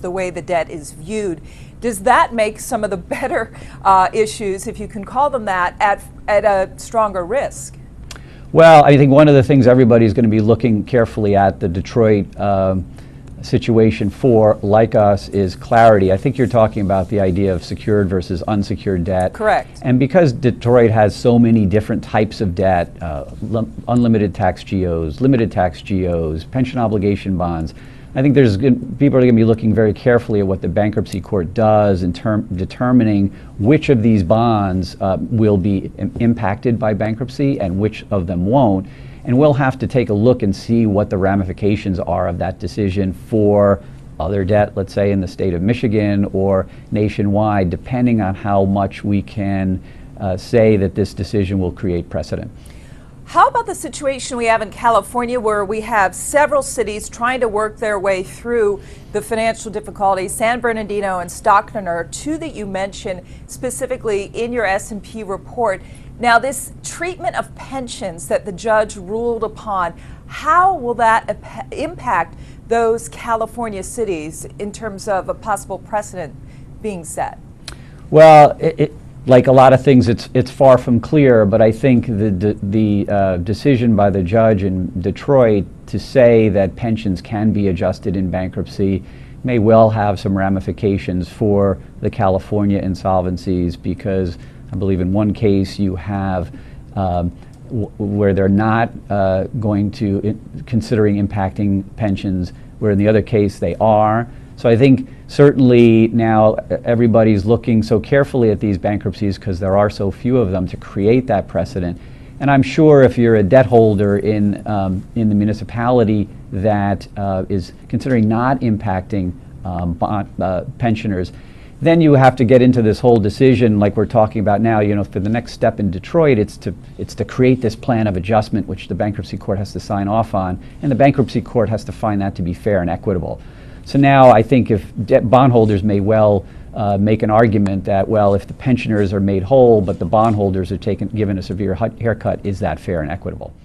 the way the debt is viewed. Does that make some of the better issues, if you can call them that, at a stronger risk? Well, I think one of the things everybody's going to be looking carefully at the Detroit situation for, like us, is clarity. I think you're talking about the idea of secured versus unsecured debt. Correct. And because Detroit has so many different types of debt, unlimited tax GOs, limited tax GOs, pension obligation bonds, I think people are going to be looking very carefully at what the bankruptcy court does in determining which of these bonds will be impacted by bankruptcy and which of them won't. And we'll have to take a look and see what the ramifications are of that decision for other debt, let's say in the state of Michigan or nationwide, depending on how much we can say that this decision will create precedent. How about the situation we have in California, where we have several cities trying to work their way through the financial difficulties? San Bernardino and Stockton are two that you mentioned specifically in your S&P report. Now, this treatment of pensions that the judge ruled upon, how will that impact those California cities in terms of a possible precedent being set? Well, like a lot of things, it's far from clear, but I think the decision by the judge in Detroit to say that pensions can be adjusted in bankruptcy may well have some ramifications for the California insolvencies, because I believe in one case you have where they're not considering impacting pensions, where in the other case they are. So I think certainly now everybody's looking so carefully at these bankruptcies, because there are so few of them, to create that precedent. And I'm sure if you're a debt holder in the municipality that is considering not impacting pensioners, then you have to get into this whole decision like we're talking about now. You know, for the next step in Detroit, it's to create this plan of adjustment, which the bankruptcy court has to sign off on, and the bankruptcy court has to find that to be fair and equitable. So now I think if bondholders may well make an argument that, well, if the pensioners are made whole but the bondholders are given a severe haircut, is that fair and equitable?